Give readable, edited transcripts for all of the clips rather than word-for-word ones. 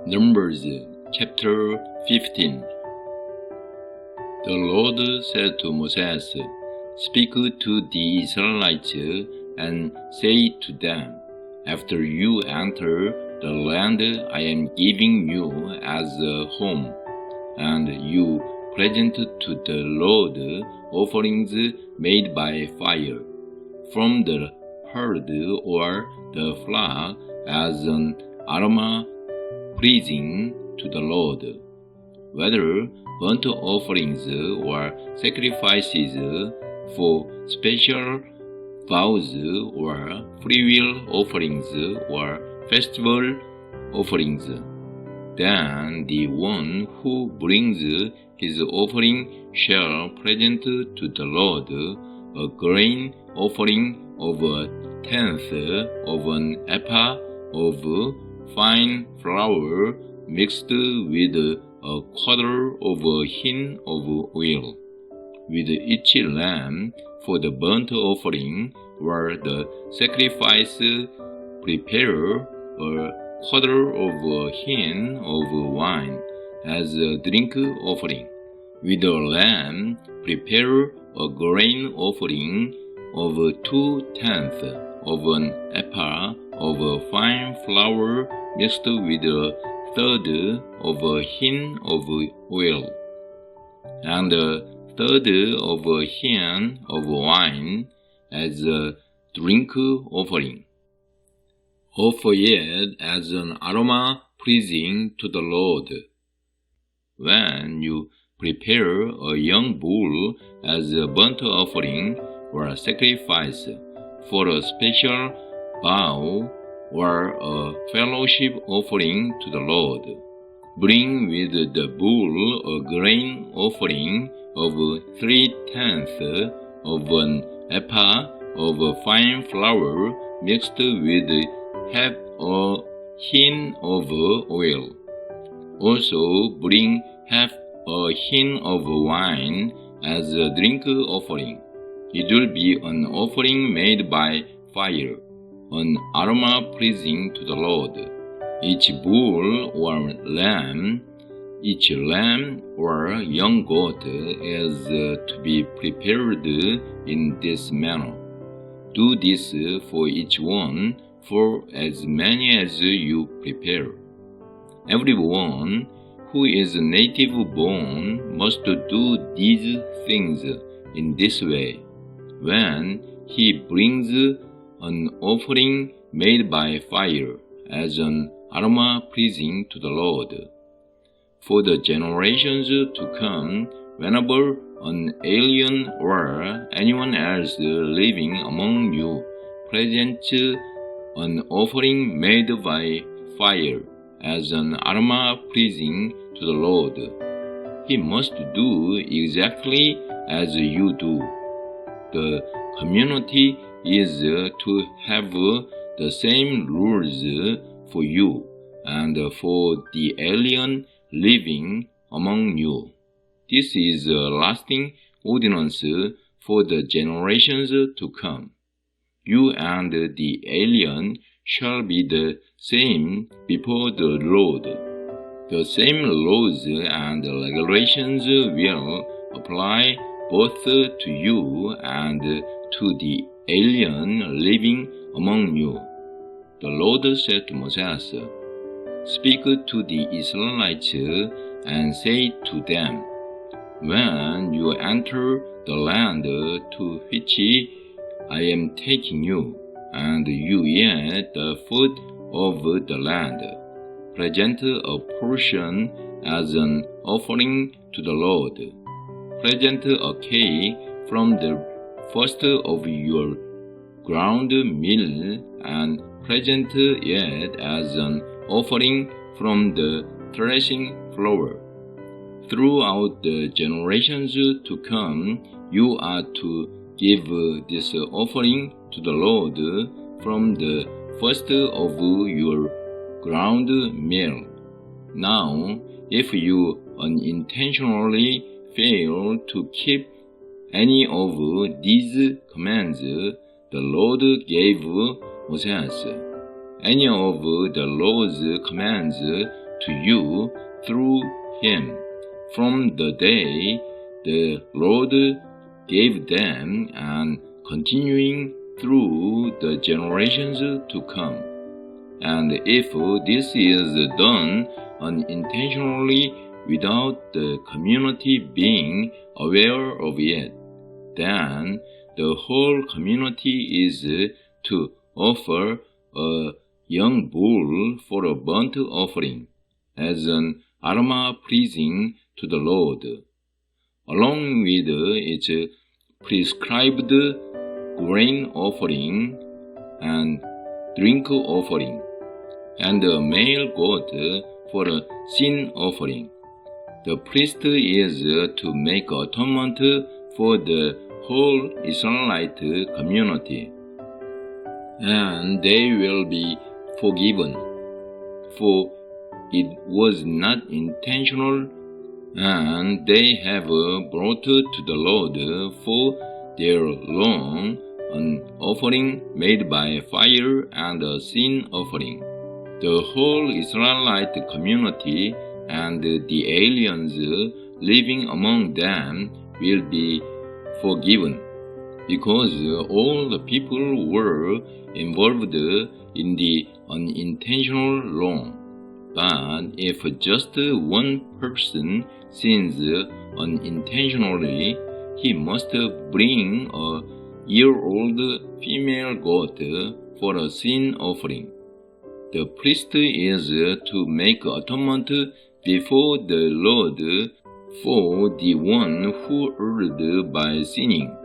Numbers chapter 15. The Lord said to Moses, Speak to the Israelites and say to them, After you enter the land I am giving you as a home, and you present to the Lord offerings made by fire, from the herd or the flock as an aroma pleasing to the Lord, whether burnt offerings or sacrifices for special vows or freewill offerings or festival offerings. Then the one who brings his offering shall present to the Lord a grain offering of a tenth of an ephah of fine flour mixed with a quarter of a hin of oil. With each lamb for the burnt offering or the sacrifice, prepare a quarter of a hin of wine as a drink offering. With a lamb, prepare a grain offering of 2/10 of an ephah of fine flour mixed with a third of a hin of oil, and a third of a hin of wine as a drink offering. Offer it as an aroma pleasing to the Lord. When you prepare a young bull as a burnt offering or a sacrifice for a special vow or a fellowship offering to the Lord, bring with the bull a grain offering of 3/10 of an ephah of fine flour mixed with half a hin of oil. Also bring half a hin of wine as a drink offering. It will be an offering made by fire, an aroma pleasing to the Lord. Each bull or lamb, each lamb or young goat is to be prepared in this manner. Do this for each one, for as many as you prepare. Everyone who is native born must do these things in this way when he brings an offering made by fire as an aroma pleasing to the Lord. For the generations to come, whenever an alien or anyone else living among you presents an offering made by fire as an aroma pleasing to the Lord, he must do exactly as you do. The community is to have the same rules for you and for the alien living among you. This is a lasting ordinance for the generations to come. You and the alien shall be the same before the Lord. The same laws and regulations will apply both to you and to the alien living among you. The Lord said to Moses, Speak to the Israelites and say to them, When you enter the land to which I am taking you, and you eat the food of the land, present a portion as an offering to the Lord. Present a cake from the first of your ground meal, and present it as an offering from the threshing floor. Throughout the generations to come, you are to give this offering to the Lord from the first of your ground meal. Now, if you unintentionally fail to keep any of these commands the Lord gave Moses, any of the Lord's commands to to you through him, from the day the Lord gave them and continuing through the generations to come. And if this is done unintentionally without the community being aware of it, then the whole community is to offer a young bull for a burnt offering as an aroma pleasing to the Lord, along with its prescribed grain offering and drink offering, and a male goat for a sin offering. The priest is to make atonement for the whole Israelite community, and they will be forgiven, for it was not intentional, and they have brought to the Lord for their long an offering made by fire and a sin offering. The whole Israelite community and the aliens living among them will be forgiven, because all the people were involved in the unintentional wrong. But if just one person sins unintentionally, he must bring a year-old female goat for a sin offering. The priest is to make atonement before the Lord for the one who erred by sinning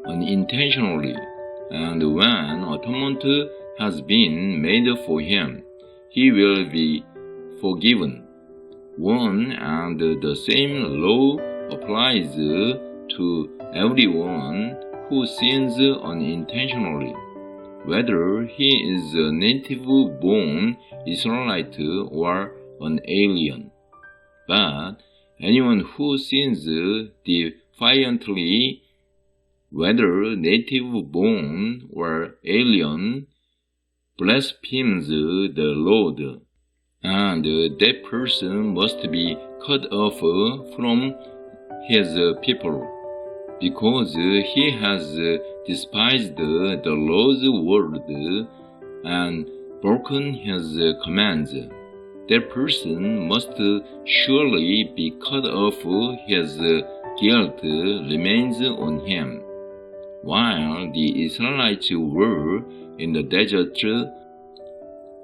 unintentionally, and when atonement has been made for him, he will be forgiven. One and the same law applies to everyone who sins unintentionally, whether he is a native-born Israelite or an alien. But anyone who sins defiantly, whether native-born or alien, blasphemes the Lord, and that person must be cut off from his people, because he has despised the Lord's word and broken his commands. That person must surely be cut off. His guilt remains on him. While the Israelites were in the desert,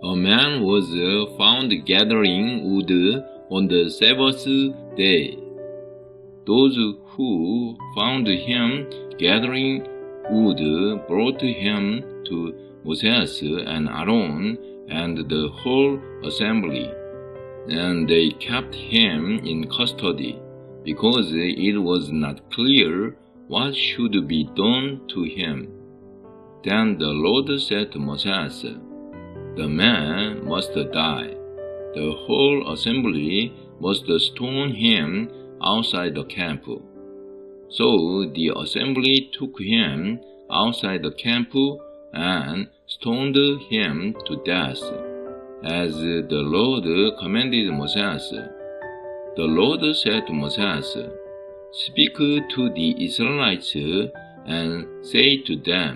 a man was found gathering wood on the Sabbath day. Those who found him gathering wood brought him to Moses and Aaron and the whole assembly, and they kept him in custody, because it was not clear what should be done to him. Then the Lord said to Moses, "The man must die. The whole assembly must stone him outside the camp." So the assembly took him outside the camp and stoned him to death, as the Lord commanded Moses. The Lord said to Moses, "Speak to the Israelites and say to them,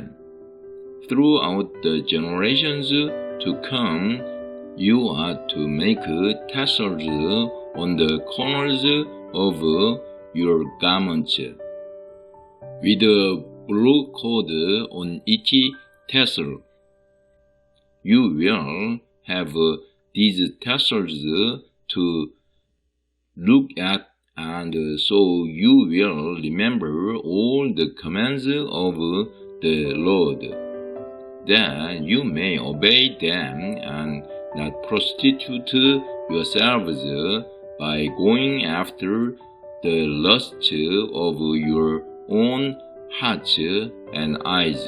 throughout the generations to come, you are to make tassels on the corners of your garments, with a blue cord on each tassel. You will have these tassels to look at, and so you will remember all the commands of the Lord, that you may obey them and not prostitute yourselves by going after the lusts of your own hearts and eyes.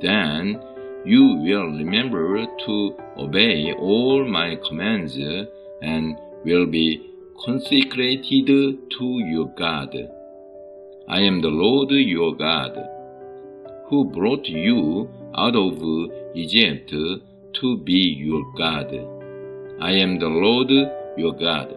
Then you will remember to obey all my commands and will be consecrated to your God. I am the Lord your God, who brought you out of Egypt to be your God. I am the Lord your God.